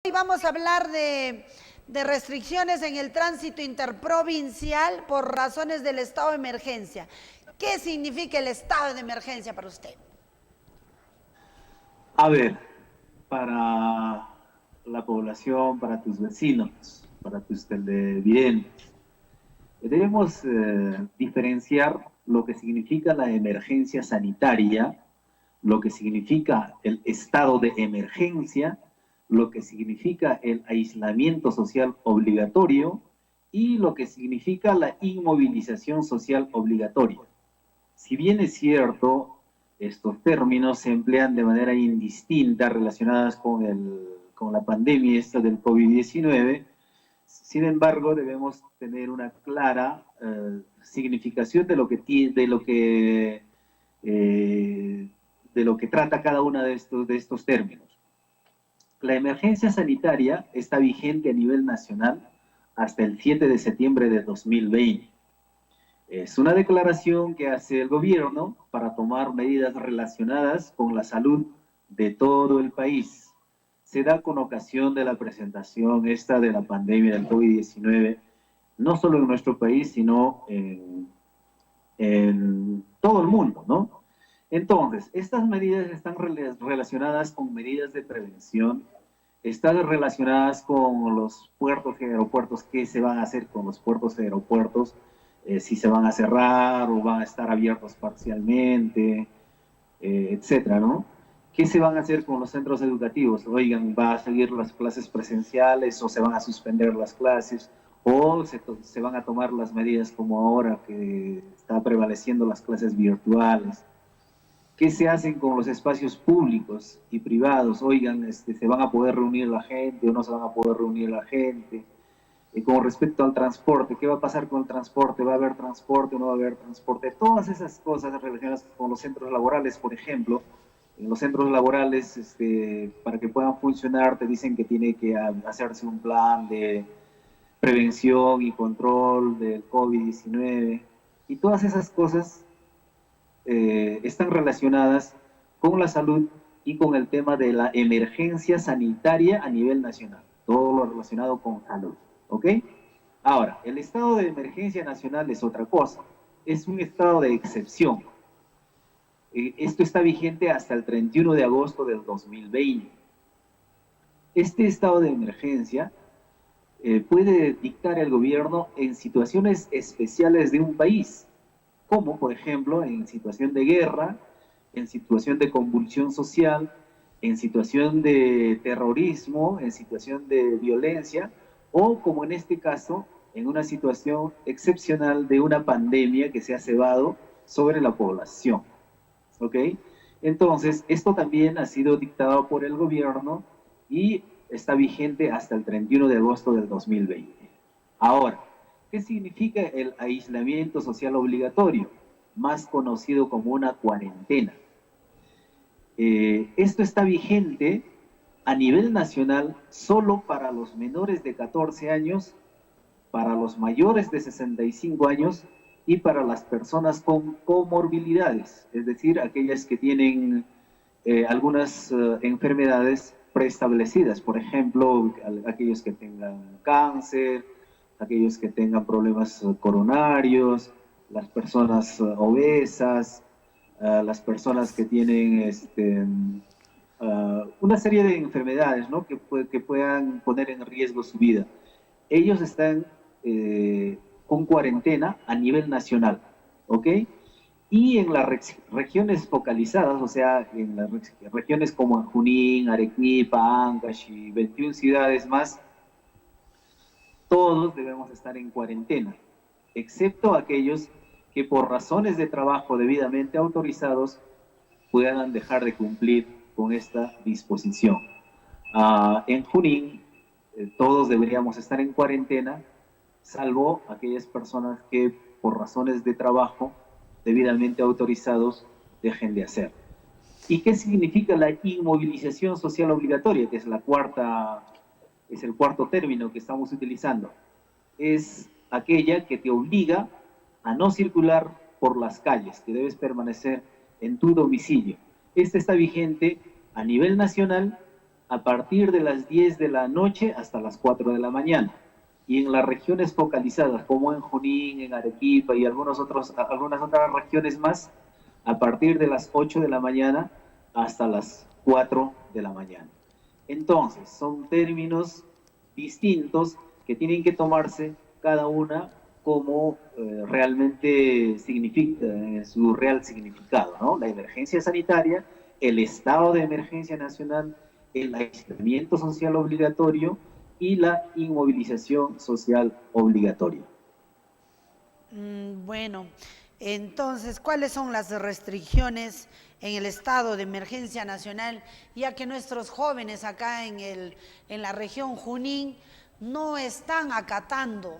Hoy vamos a hablar de restricciones en el tránsito interprovincial por razones del estado de emergencia. ¿Qué significa el estado de emergencia para usted? A ver, para la población, para tus vecinos, para tus televidentes, debemos diferenciar lo que significa la emergencia sanitaria, lo que significa el estado de emergencia, lo que significa el aislamiento social obligatorio y lo que significa la inmovilización social obligatoria. Si bien es cierto, estos términos se emplean de manera indistinta relacionadas con la pandemia esta del COVID-19, sin embargo, debemos tener una clara significación de lo que trata cada uno de estos términos. La emergencia sanitaria está vigente a nivel nacional hasta el 7 de septiembre de 2020. Es una declaración que hace el gobierno para tomar medidas relacionadas con la salud de todo el país. Se da con ocasión de la presentación esta de la pandemia del COVID-19, no solo en nuestro país, sino en todo el mundo, ¿no? Entonces, estas medidas están relacionadas con medidas de prevención, están relacionadas con los puertos y aeropuertos, qué se van a hacer con los puertos y aeropuertos, si se van a cerrar o van a estar abiertos parcialmente, etcétera, ¿no? ¿Qué se van a hacer con los centros educativos? Oigan, ¿va a seguir las clases presenciales o se van a suspender las clases? ¿O se van a tomar las medidas como ahora que está prevaleciendo las clases virtuales? ¿Qué se hacen con los espacios públicos y privados? Oigan, ¿se van a poder reunir la gente o no se van a poder reunir la gente? Con respecto al transporte, ¿qué va a pasar con el transporte? ¿Va a haber transporte o no va a haber transporte? Todas esas cosas relacionadas con los centros laborales, por ejemplo. En los centros laborales, para que puedan funcionar, te dicen que tiene que hacerse un plan de prevención y control del COVID-19. Y todas esas cosas están relacionadas con la salud y con el tema de la emergencia sanitaria a nivel nacional. Todo lo relacionado con salud. ¿Ok? Ahora, el estado de emergencia nacional es otra cosa. Es un estado de excepción. Esto está vigente hasta el 31 de agosto del 2020. Este estado de emergencia puede dictar el gobierno en situaciones especiales de un país, como por ejemplo en situación de guerra, en situación de convulsión social, en situación de terrorismo, en situación de violencia, o como en este caso, en una situación excepcional de una pandemia que se ha cebado sobre la población. ¿Ok? Entonces, esto también ha sido dictado por el gobierno y está vigente hasta el 31 de agosto del 2020. Ahora, ¿qué significa el aislamiento social obligatorio? Más conocido como una cuarentena. Esto está vigente a nivel nacional solo para los menores de 14 años, para los mayores de 65 años y para las personas con comorbilidades, es decir, aquellas que tienen algunas enfermedades preestablecidas, por ejemplo, aquellos que tengan cáncer, aquellos que tengan problemas coronarios, las personas obesas, las personas que tienen una serie de enfermedades, ¿no? que puedan poner en riesgo su vida. Ellos están con cuarentena a nivel nacional, ¿ok? Y en las regiones focalizadas, o sea, en las regiones como Junín, Arequipa, Ancash y 21 ciudades más, todos debemos estar en cuarentena, excepto aquellos que por razones de trabajo debidamente autorizados puedan dejar de cumplir con esta disposición. En Junín, todos deberíamos estar en cuarentena, salvo aquellas personas que por razones de trabajo debidamente autorizados dejen de hacer. ¿Y qué significa la inmovilización social obligatoria? Que es el cuarto término que estamos utilizando. Es aquella que te obliga a no circular por las calles, que debes permanecer en tu domicilio. Esta está vigente a nivel nacional a partir de las 10 de la noche hasta las 4 de la mañana. Y en las regiones focalizadas, como en Junín, en Arequipa y algunas otras regiones más, a partir de las 8 de la mañana hasta las 4 de la mañana. Entonces, son términos distintos que tienen que tomarse cada una como realmente significa, su real significado, ¿no? La emergencia sanitaria, el estado de emergencia nacional, el aislamiento social obligatorio y la inmovilización social obligatoria. Bueno, entonces, ¿cuáles son las restricciones en el estado de emergencia nacional? Ya que nuestros jóvenes acá en la región Junín no están acatando.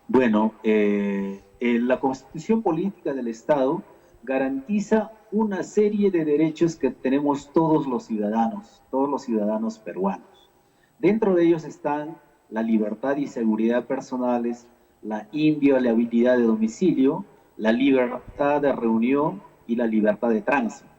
Bueno, la Constitución Política del Estado garantiza una serie de derechos que tenemos todos los ciudadanos peruanos. Dentro de ellos están la libertad y seguridad personales, la inviolabilidad de domicilio, la libertad de reunión y la libertad de tránsito.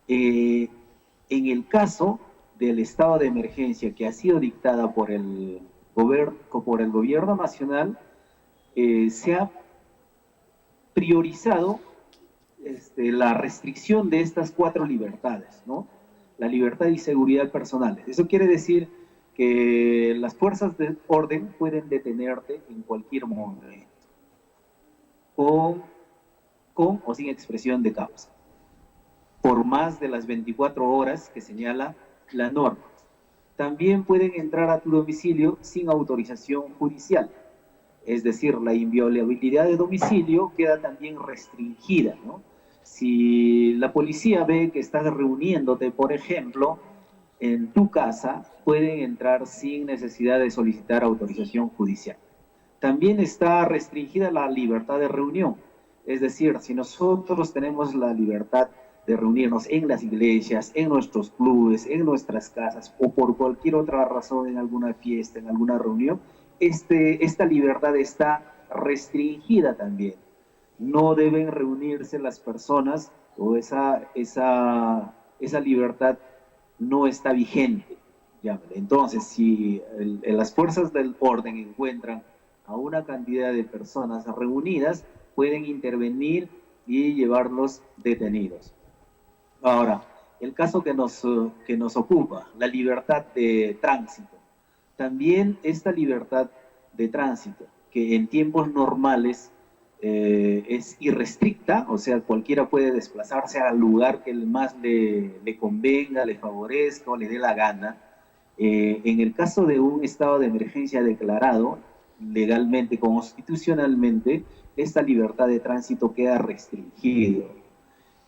En el caso del estado de emergencia que ha sido dictada por el gobierno nacional, se ha priorizado la restricción de estas 4 libertades, ¿no? La libertad y seguridad personales. Eso quiere decir que las fuerzas de orden pueden detenerte en cualquier momento, con o sin expresión de causa, por más de las 24 horas que señala la norma. También pueden entrar a tu domicilio sin autorización judicial. Es decir, la inviolabilidad de domicilio queda también restringida, ¿no? Si la policía ve que estás reuniéndote, por ejemplo, en tu casa, pueden entrar sin necesidad de solicitar autorización judicial. También está restringida la libertad de reunión. Es decir, si nosotros tenemos la libertad de reunirnos en las iglesias, en nuestros clubes, en nuestras casas o por cualquier otra razón en alguna fiesta, en alguna reunión, esta libertad está restringida también. No deben reunirse las personas o esa libertad no está vigente. Entonces, si las fuerzas del orden encuentran a una cantidad de personas reunidas, pueden intervenir y llevarlos detenidos. Ahora, el caso que nos ocupa, la libertad de tránsito. También esta libertad de tránsito, que en tiempos normales es irrestricta, o sea, cualquiera puede desplazarse al lugar que más le convenga, le favorezca o le dé la gana. En el caso de un estado de emergencia declarado, legalmente, constitucionalmente, esta libertad de tránsito queda restringida.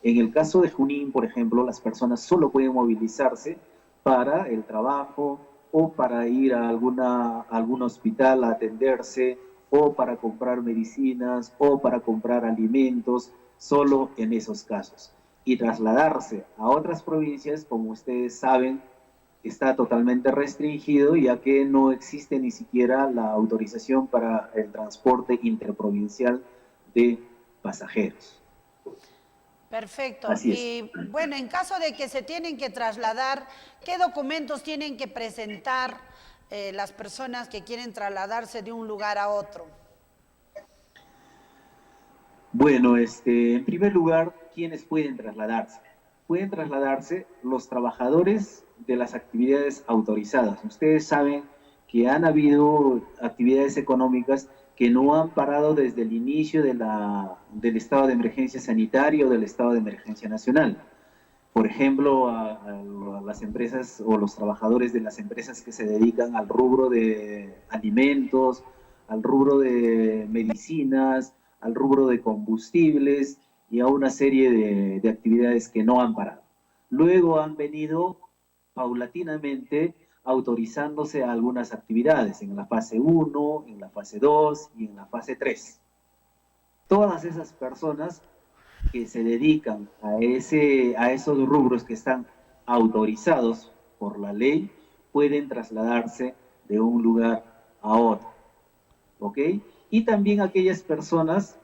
En el caso de Junín, por ejemplo, las personas solo pueden movilizarse para el trabajo o para ir a algún hospital a atenderse o para comprar medicinas o para comprar alimentos, solo en esos casos. Y trasladarse a otras provincias, como ustedes saben, está totalmente restringido, ya que no existe ni siquiera la autorización para el transporte interprovincial de pasajeros. Perfecto. Así es. Y bueno, en caso de que se tienen que trasladar, ¿qué documentos tienen que presentar las personas que quieren trasladarse de un lugar a otro? Bueno, en primer lugar, ¿quiénes pueden trasladarse? Pueden trasladarse los trabajadores de las actividades autorizadas. Ustedes saben que han habido actividades económicas que no han parado desde el inicio del estado de emergencia sanitaria o del estado de emergencia nacional. Por ejemplo, a las empresas o los trabajadores de las empresas que se dedican al rubro de alimentos, al rubro de medicinas, al rubro de combustibles y a una serie de actividades que no han parado. Luego han venido paulatinamente autorizándose a algunas actividades en la fase 1, en la fase 2 y en la fase 3. Todas esas personas que se dedican a esos rubros que están autorizados por la ley pueden trasladarse de un lugar a otro, ¿ok? Y también aquellas personas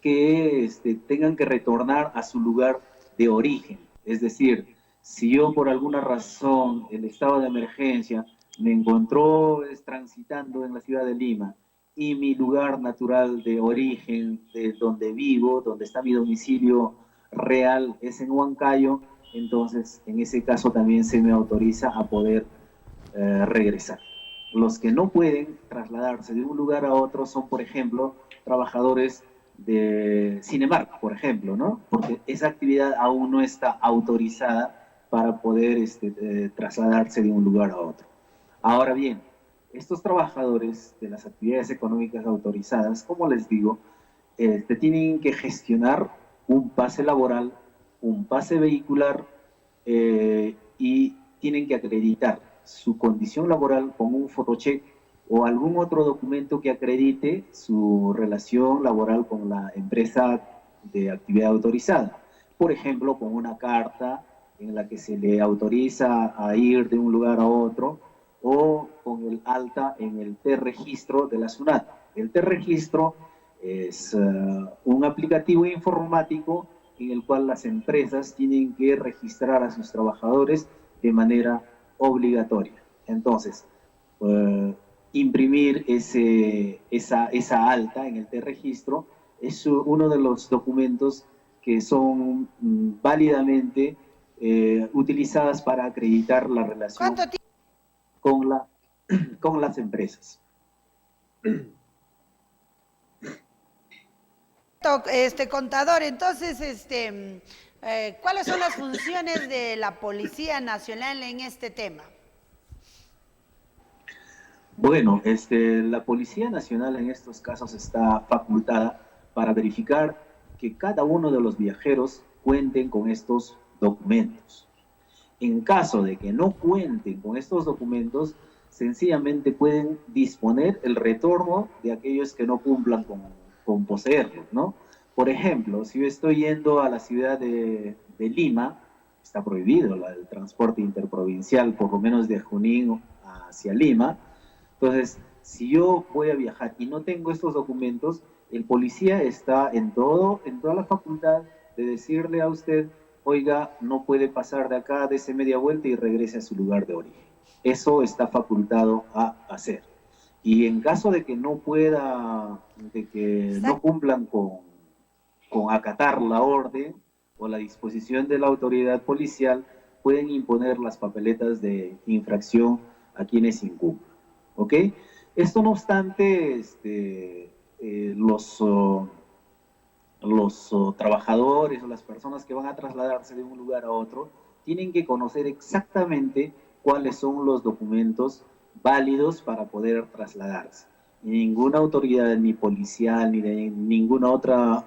que tengan que retornar a su lugar de origen. Es decir, si yo por alguna razón el estado de emergencia me encontró transitando en la ciudad de Lima y mi lugar natural de origen, de donde vivo, donde está mi domicilio real, es en Huancayo, entonces en ese caso también se me autoriza a poder regresar. Los que no pueden trasladarse de un lugar a otro son, por ejemplo, trabajadores de Cinemark, por ejemplo, ¿no? Porque esa actividad aún no está autorizada para poder trasladarse de un lugar a otro. Ahora bien, estos trabajadores de las actividades económicas autorizadas, como les digo, tienen que gestionar un pase laboral, un pase vehicular y tienen que acreditar su condición laboral con un photocheck o algún otro documento que acredite su relación laboral con la empresa de actividad autorizada. Por ejemplo, con una carta en la que se le autoriza a ir de un lugar a otro, o con el alta en el T-Registro de la SUNAT. El T-Registro es un aplicativo informático en el cual las empresas tienen que registrar a sus trabajadores de manera obligatoria. Entonces, imprimir esa alta en el T-Registro es uno de los documentos que son válidamente utilizadas para acreditar la relación con las empresas. Contador, entonces, ¿cuáles son las funciones de la Policía Nacional en este tema? Bueno, la Policía Nacional en estos casos está facultada para verificar que cada uno de los viajeros cuenten con estos documentos. En caso de que no cuenten con estos documentos, sencillamente pueden disponer el retorno de aquellos que no cumplan con poseerlos, ¿no? Por ejemplo, si yo estoy yendo a la ciudad de Lima, está prohibido el transporte interprovincial, por lo menos de Junín hacia Lima. Entonces, si yo voy a viajar y no tengo estos documentos, el policía está en toda la facultad de decirle a usted: oiga, no puede pasar de acá, dése media vuelta y regrese a su lugar de origen. Eso está facultado a hacer. Y en caso de que no pueda, de que no cumplan con acatar la orden o la disposición de la autoridad policial, pueden imponer las papeletas de infracción a quienes incumplan. ¿Ok? Esto no obstante, los trabajadores o las personas que van a trasladarse de un lugar a otro tienen que conocer exactamente cuáles son los documentos válidos para poder trasladarse. Y ninguna autoridad, ni policial, ni de ninguna otra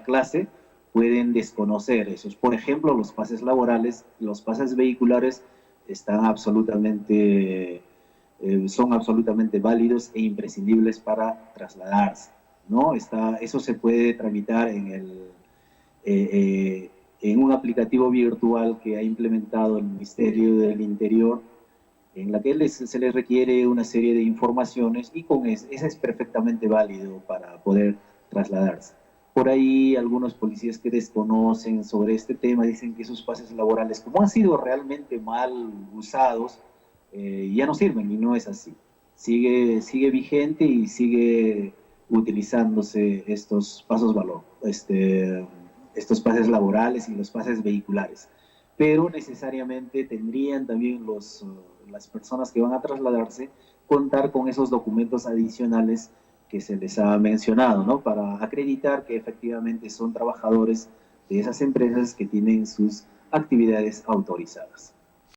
clase, pueden desconocer esos. Por ejemplo, los pases laborales, los pases vehiculares están son absolutamente válidos e imprescindibles para trasladarse, ¿no? Eso se puede tramitar en un aplicativo virtual que ha implementado el Ministerio del Interior, en la que se les requiere una serie de informaciones, y con ese es perfectamente válido para poder trasladarse. Por ahí algunos policías que desconocen sobre este tema dicen que esos pases laborales, como han sido realmente mal usados, ya no sirven, y no es así. Sigue vigente y sigue utilizándose estos estos pases laborales y los pases vehiculares. Pero necesariamente tendrían también las personas que van a trasladarse contar con esos documentos adicionales que se les ha mencionado, ¿no? Para acreditar que efectivamente son trabajadores de esas empresas que tienen sus actividades autorizadas.